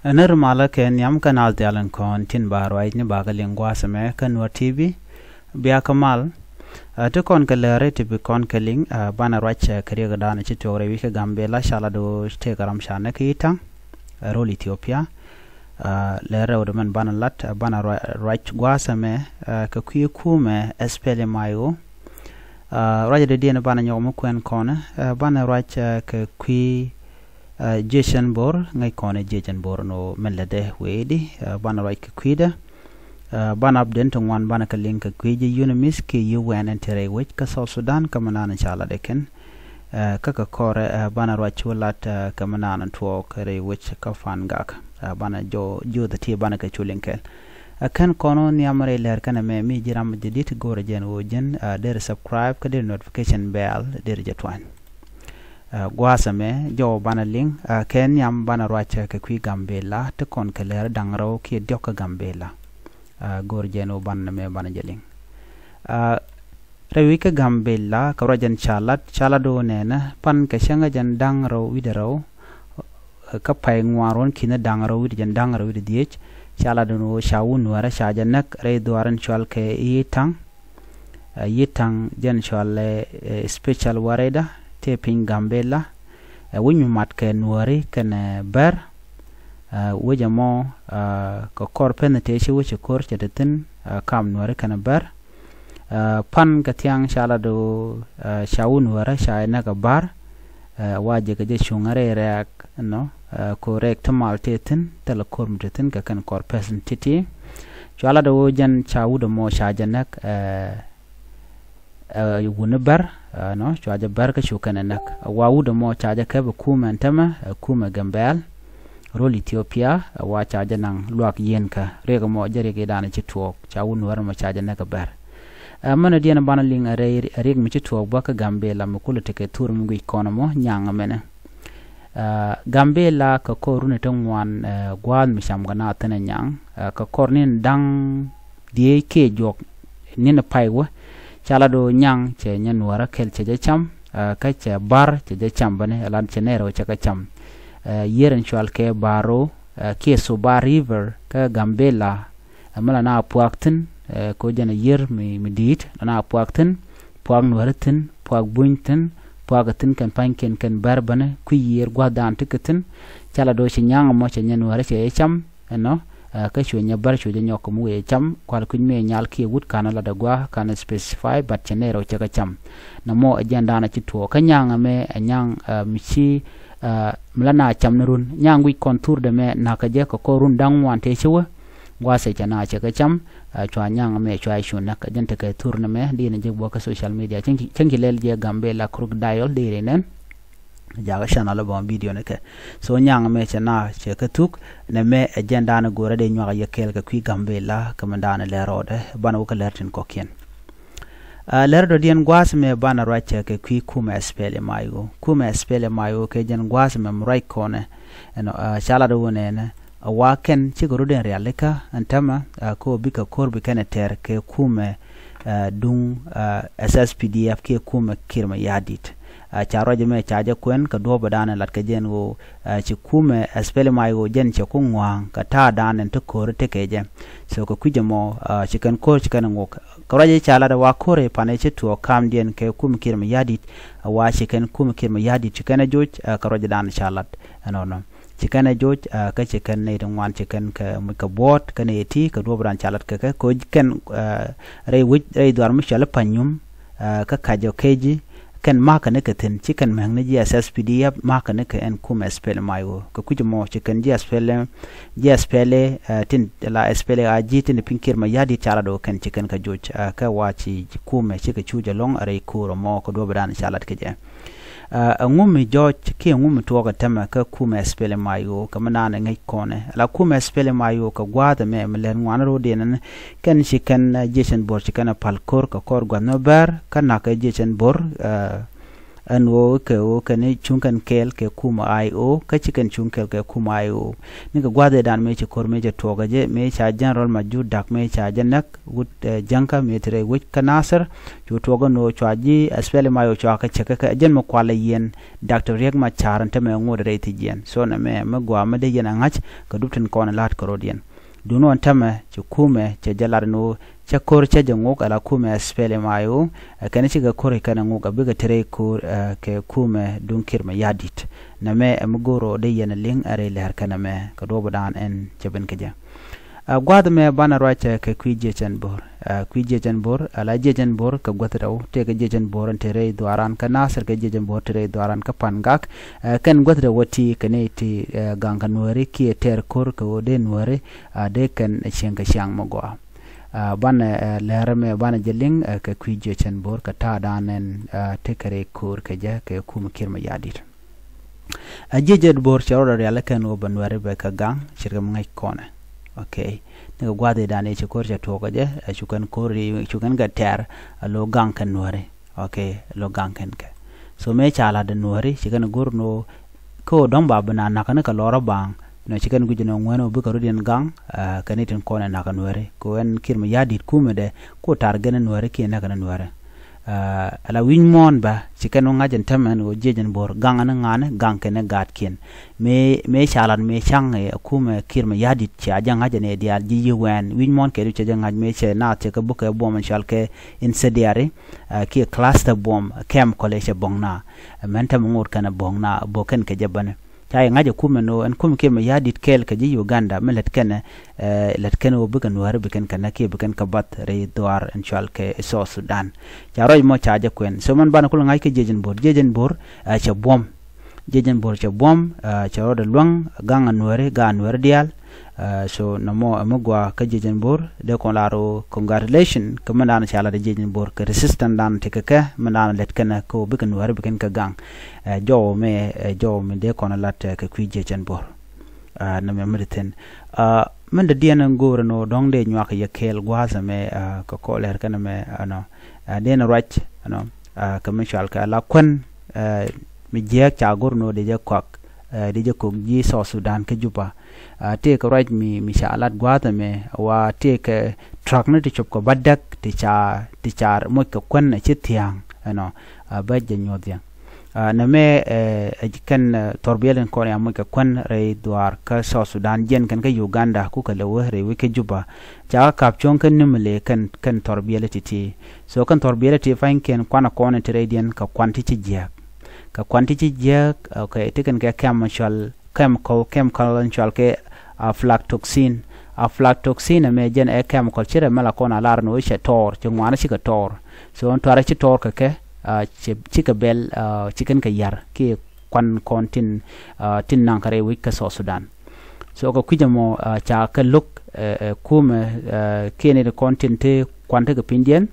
Nirmala ken yam kanal tialan kon tin barwait ni bagalin gwasame kanwa TV biya kamal to kon kalere tibi kon kaling bana racha kariga dana chitore wika gambela shala do te garam shana kitang rol Ethiopia lere odoman bana lat bana rach gwasame ka kume espele mayo raja de dina bana nyomo kwen kona bana racha ka Jason Bor ngay kone Jason Bor no melade wedi bana right kwida bana abden to wan bana ka link kwije unimis ke UN entere which ka South Sudan kamana inshallah deken kaka kore bana right walat kamana to kare which ka fangak bana jo the ti bana ka chulinkel kan kono ni amare ler kana me mi jiram jidit gore jen wojen der subscribe ka der notification bell der jetwan gwasame jo bana ling ken yam bana racha ke kwi gambela te kon keler dangro ki dioka gambela gorjeno banna me bana jeling rewi ke gambela ka rajan chalado nena pan ke shanga jan dangro widero ka pay ngwaron kina dangro wid jan dangro wid diech chalado no shawun wara shajanak re doaran chal ke yitang jan chale special wareda te ping gambela winyu mat ke nuari kene ber wejamo ko korpen te shi wuche kor chetetin kam nuari kene ber pan katiang shala do shawun wara shayna ga bar waje ga je shungare reak no correct maltetin tel kormtetin ka kan korpesen titi shala do jan chawudo mo shajanak wunebar no chaja barka shukana nak wawudo mo chaja ke kuma ntama kuma gambel rol Ethiopia wa chaja nang luak yenka rega mo jere ge dana chituok chawun war mo chaja nak bar mana diana bana linga reg mi chituok baka gambela mukulu teke tur mu ikono mo nyanga mena gambela ka korune tongwan gwal mi sham gana tana nyang ka kornin dang die ke jok nina paiwa chala do nyang che nyen wara kel che cham ka che bar che cham bane lan che nero che ka cham yeren chwal ke baro ke Suba River ka gambela amala na puaktin ko jana yer mi dit na puaktin puak nuartin puak buntin puagatin kan panken kan bar bane ku yer gwadan tiketin chala do che nyang mo che nyen wara che cham no ka shwenya bar shwenya nyoko mu e cham kwal kun me nyal ki wut kana la dagwa kana specify but chenero chaka cham na mo agenda na chituo kanyanga me anyang michi mlana cham nurun nyang wi kontur de me na ka je ko run dang wan te chwa gwase chana chaka cham chwa nyanga me chwa shuna ka jente ka tur na me di na je bo ka social media chengi lel je gambe la crocodile de renen jaga shana la bon video ne ke so nyanga me chana che ka tuk ne me agenda na gore de nywa ya kel ka kwi gambela kamandana le rode bana ko lertin ko ken lerdo dien gwas me bana racha ke kwi kuma spele mayo ke jen gwas me mrai kone no chala do ne wa ken ci goro den realika antama ko bika korbi kene ter ke kuma dung SSPDF ke kuma kirma yadit charoje me chaja kwen ka do badana lat ka jen go ci kume espele mayo jen ci kunwa ka ta danen to kore te keje so ko kujemo ci kan ko ci kan ngok karaje chala da wa kore pane ci to kam den ke kum kirma yadit wa ci kan kum kirma yadit ci kan joj karaje dan chalat no ci kan joj ka ci kan ne don wan ci kan ka mu ka bot kan eti ka do badan chalat ka ko kan rei dwar mu chala panyum ka kajo keji kan maka ne katen chicken mang ne SSPDF maka ne ka en kuma spell mayo ka kujmo chicken spell tin la spell aji tin pinkir ma yadi chala do kan chicken ka joj ka wachi kuma chika chuja long are kuro mo ko do badan chalat ke je ngumi joj ke ngumi to ka tema ka kuma spell mayo ka manana ngai kone la kuma spell mayo ka gwada me melen ngwanaro denan kan chicken Jason Bor chicken palkor ka kor gwanno ber kan na ka Jason Bor an wo ke ne chunkan kel ke kuma io ka chicken chunkel ke kuma io ni ga gwade dan me che kor me je toga je me cha general maju dak me cha janak gut janka me tre wit kanasar ju toga no chaji espele mayo cha ka cheka ka jen mo kwala yen dr riek ma charan te me ngode re ti jen so na me gwa me de yen angach ka dupten kon lat korodien duno antame che kume che jalar no cha kor cha jangok ala kume espele mayo kana chi ga kor kana ngoga biga tere ko ke kume dunkir ma yadit na me mgoro de yen ling are ler kana me ka do bodan en cheben keja gwad me bana racha ke kwije chen bor ala je chen bor ka gwatraw te ke je chen bor tere dwaran ka nasir ke je chen bor tere dwaran ka pangak ken gwatra wati kane ti ganga nuari ki ter kor ko de nuari de ken chenga shang mogwa bana lerame bana jeling ke kwije chen bor ka ta danen te kare kor ke ja ke kum kirma yadir je je bor charo ala ken o banware be ka gang shirga ngai kone okay ne gwade dane che korja toga je chukan kori chukan ga ter lo gang kan nuare okay lo gang kan ke so me chala de nuare chikan gurno ko dong ba bana nakana ka lora bang no chikan gujino ngweno bu ka rudien gang kanitin kone naka nuare ko en kirma yadit kumede ko tar gene nuare ki naka nuare ala winmon ba chikan ngajen tamen o jejen bor gangana ngane gankene gatkin me chalan me chang kuma kirma yadit cha janga jene dia ji wen winmon ke che janga me che na che ka buka bom shalke incendiary ki cluster bomb kem college bongna mentam ngur kana bongna boken ke jabane tay ngaje kuma no en kuma kirma yadit kel ke ji Uganda melet kene let kene o bukan war bukan kana ke bukan kabat re doar en shalke so Sudan jaroy mo chaje kwen so man bana kul ngai ke jejen bor cha bom jejen bor cha bom cha roda luang ganga nuare ga nuare dial so namo amugwa ka jejen bor de kon laro congratulation kamana chala de jejen bor ka resistant dan tekaka mana let kana ko bukan nuare bukan ka gang jo me de kon lat ka kwi jejen bor na me mriten men de diana ngoro no dong de nyaka yakel gwaza me ko ko ler kana me ano de na rach ano commercial ka la kwen mi je cha gorno de je kwak de je ko ji so Sudan ke juba te ko rach mi shalat gwaza me wa te ke truck ne ti chop ko badak ti char mo ko kwen na chitiang ano ba je nyodya na me kan torbelen ko ya mo ka kwen re duar ka so Sudan jen kan ka Uganda ku ka lewe re wike juba ja ka chon kan nimle kan torbeleti ti so kan torbeleti fain ken kwana kone tradian ka kwanti ci jak okay te kan ka chemical chal ke aflatoxin me jen chemical chire mala kona lar no che tor chungwana ci ka tor so on tor ci tor ka ke chika bel chicken ka yar ki kwan kontin tin nankare wika so Sudan so ko kujamo cha ka look kume kene de kontin te kwante ka pindien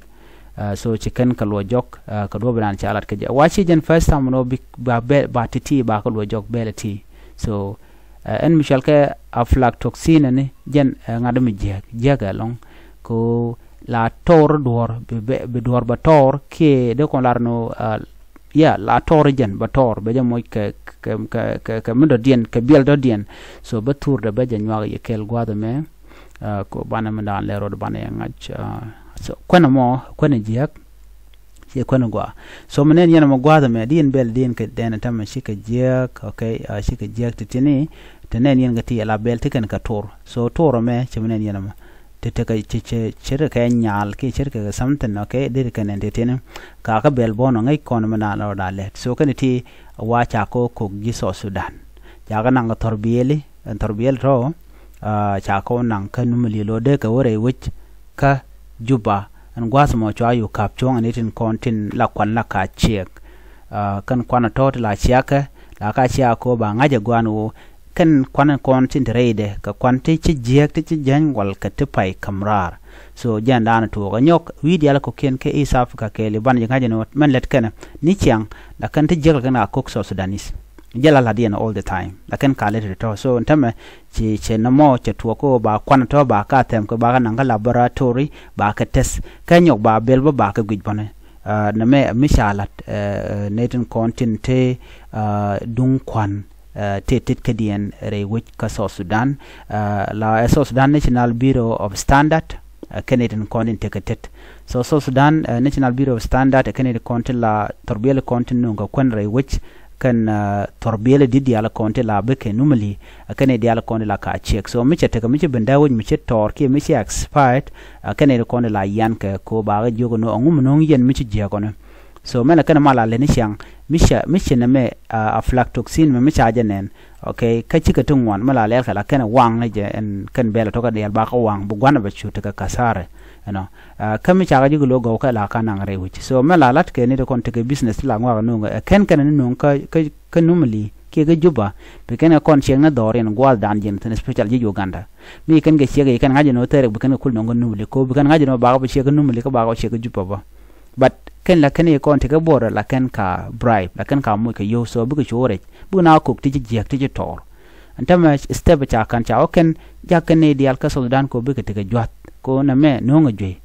so chicken ka lo jok ka do ban cha alat ka wachi jen first time no ba titi ba ka lo jok belati so en michel ka aflatoxin ne jen ngadami jega long ko la tor dor be dor ba tor ke de kon larno la tor jen ba tor be jamo ke mundo dien ke biel do dien so ba tour de be janwa ye kel gwado me ko bana manda lero do bana ngach so kono mo kono jiak ye kono gwa so menen yana mo gwado me dien bel dien ke den tam shika jiak okay shika jiak titini tenen yen gati la bel tiken ka tor so tor me chemenen yana mo te ka chere ka nyal ki chere ka samten okay dir kan entertain ka bel bono ngai kon mana no dalet so kan ti wa cha ko gi so Sudan ja ga nang torbiel ro cha ko nang kan muli lo de ka wore wich ka juba an gwas mo cha yu kap chong anitin kontin la kwan la ka chek kan kwana tot la chiaka la ka chia ko ba ngaje gwanu kan kwana kontin reide ka kwanti ci jek ti jan wal ka tipai kamrar so jan dan to ga nyok widi ala ko ken ke East Africa ke le ban ngaje no man let kana ni chiang la kan ti jek kana ko so Sudanese jela la dien all the time la kan ka le to so ntame ci na mo ci to ko ba kwana to ba ka tem ko ba na laboratory ba ka test kan yok ba bel ba ka gij bone na me mishalat neten kontin te dung kwan te tit kadien re which ka South Sudan la South Sudan National Bureau of Standard Canadian kontin te katet so South Sudan National Bureau of Standard Canadian kontin la torbele kontin nunga kwan re which kan torbele di diala konti la beke numali kane diala konti la ka check so miche teka miche bendawo miche tor ki miche expired kane konti la yan ka ko ba jogo no ngum no yen miche je kono so mena kana mala le ni shang miche na me aflatoxin me miche ajanen okay ka chika tungwan mala le kala kana wang ne je en kan bela to ka dial ba ka wang bu gwana ba chu teka kasare no kami chaga jigo logo ka la kana ngare wuci so mela lat ke ni de kon tege business la ngwa no ken kan no ka numali ke ga juba be ken kon cheng na doren gwal dan jen ten special ji Uganda mi ken ga chege kan ngaje no tere be ken kul no numali ko be kan ngaje no ba ga chege numali ka ba ga chege juba ba but ken la ken kon tege bor la ken ka bribe la ken ka mu ka yo so be ko chore bu na ko ti ji ti ji tor antama step cha kan cha oken ja ken ne dial ka Sudan ko be ke tege jwat ko na me nonga jwe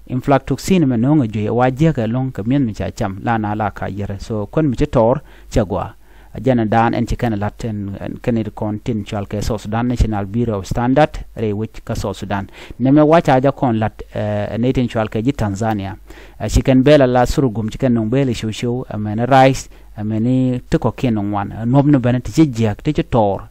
inflatoxin me nonga jwe waje ka long ka men mi cha cham la na la ka yere so kon mi tor chagwa ajana dan en chikana latin kanid kontin chal ke South Sudan National Bureau of Standard re which ka South Sudan ne me wacha ja kon lat netin chal ke ji Tanzania chicken bela la surugum chicken non bela show amena rice ameni tiko kenon wan nobno bana ti jek ti tor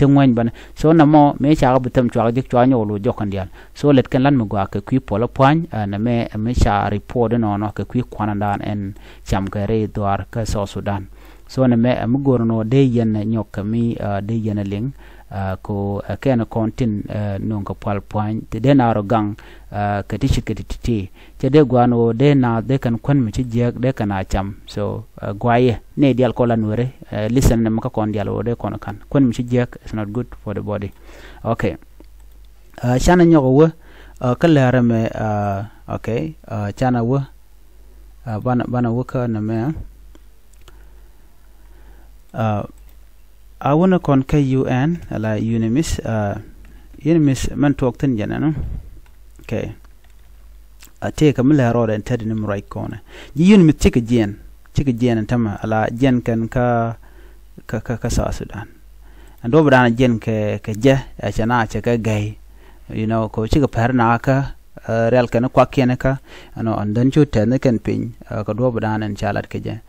tengwen ban so na mo me cha ga butam chwa dik chwa nyolo jokandial so let kan lan mo ga ka kwi polo pwan na me cha report no ka kwi kwanandan en cham ka re doar ka South Sudan so na me am gorno de yen nyok mi de yen ling ko ken kontin non ka pal pwan te de na ro gang ka ti chit ka ti te de gwano de na de kan kwan mi chi jek de kana cham so gwaye ne dial ko lan wore listen na maka kon dial wore kon kan kwan mi chi jek is not good for the body okay chana nyogo wo kala me okay chana wo bana wo ka na me I wanna con UN ala Unimis Unimis man talk tin jana no okay take a mila roda and ted nim right corner you Unimis chika jen tama ala jen kan ka South Sudan and over dan jen ke je chana chaka gay you know ko chika parna ka real kan kwa kene ka ano andan chu ten kan pin ko do dan en chalat ke je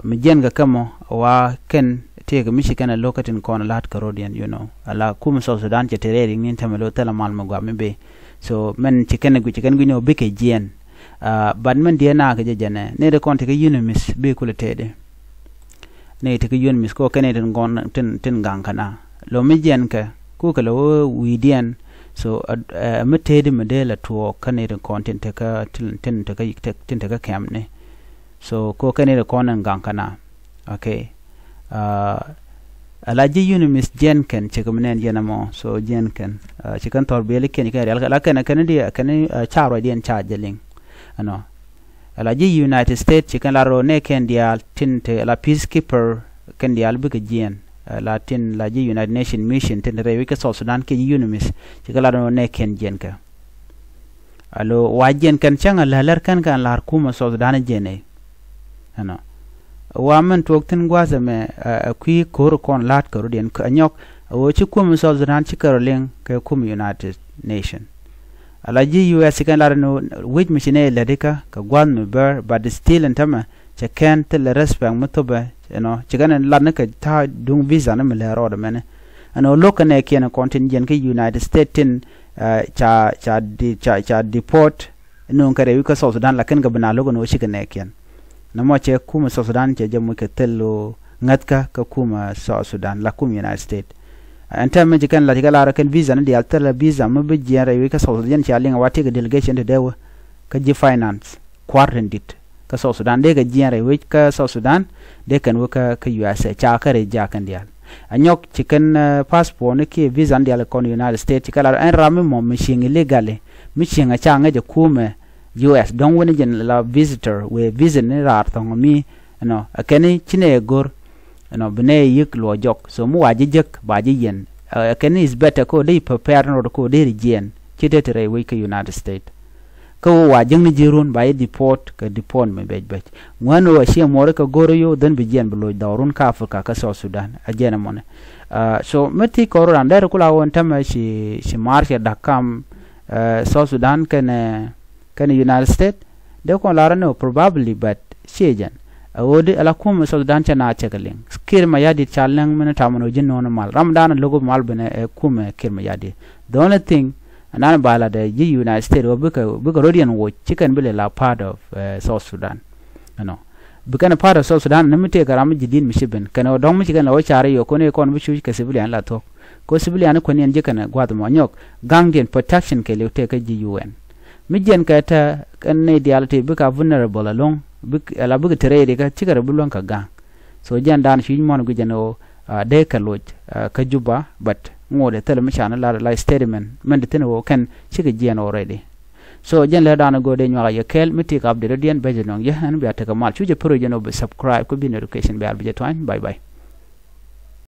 mi jen ga kamo wa ken take Michigan a locatin kon lat Carodian you know ala kum South Sudan che terering nin tamelo tela mal mo gwa mbe so men chicken gu no bike jien but men dia na ga jene ne de kon te Unimis be kuletede ne te Unimis ko Canadian gon tin gang kana lo mi jien ka ku ka lo widian so metede medela to Canadian content te ka tin te ka camp ne so ko Canadian kon gang kana okay alaji Unimis jenken chikamnen jenamo so jenken chikan torbele ken ka real la ken dia ken charo dien chargeling ano alaji United States chikan la ro ne ken dia tinte la peacekeeper ken dia albi jen la tin la ji United Nation mission tin rewi ka South Sudan ke Unimis chikan la ro ne ken jenka alo wajen kan changa lalar kan lar kuma South Sudan jene ano waman toktin gwaza me kwi kor kon lat Carodian ka nyok o chi kum South Sudan chi Carolyn ka kum United Nation alaji US kan lar no which machine ladika ka gwan me ber but still entama che kan tel respect mutoba you know chi kan lar na ka ta dung visa na me la ro da mene ano lokane ken contingent ka United States tin cha deport no ka rewi ka South Sudan la kan ga bana logo no chi kan ken namo che kuma South Sudan che jamu ke tello ngatka ka kuma South Sudan la kuma United States anta me jikan la tigala kan visa na dial tala visa mo be jere wi ka South Sudan cha linga wati ga delegation de dewa ka ji finance quarantine ka South Sudan de ga jere wi ka South Sudan de kan ka USA cha ka re ja kan dial anyok chicken passport ne ke visa dial kon United States kala en rame mo machine legally machine cha nga je kuma US don't win again la visitor we visit ni rar thong mi no akeni chine gor no bene yik lo jok so mu waji jek baji yen akeni is better ko dey prepare no ko dey jen chite tere we ka United States ko wa jeng ni jirun ba deport ka deport me bej bej ngwan wa shi more ka goro yo den bi jen blo dawrun ka Afrika ka South Sudan a jena mon so meti ko ran der kula won tama shi marke dakam South Sudan kan United States de ko lara no probably but shejan wodi ala kum South Sudan chana chekaling kir ma yadi chalnang mena tamano jinno no mal ramadan logo mal bene kum kir ma yadi the only thing anan bala the United States or buka Rodian wo chicken bile la part of South Sudan bukan part of South Sudan namite garam jidin mishiben kana dong mi chicken la chare yo kone kon bishu ke civilian la to ko civilian ko nien jikana gwad mo nyok gangdien protection ke le te ka UN mijen ka ta kan ne diality buka vulnerable along ala buka tere ka chikara bulon ka gang so jan dan shi mon gu jano de ka loj ka juba but ngode tele mi chana la statement men de teno kan chika jian already so jen le dana go de nyala ye kel miti ka abde redian beje non ye han biata ka mal chuje pro jeno subscribe ko bin education be albi jetwan bye bye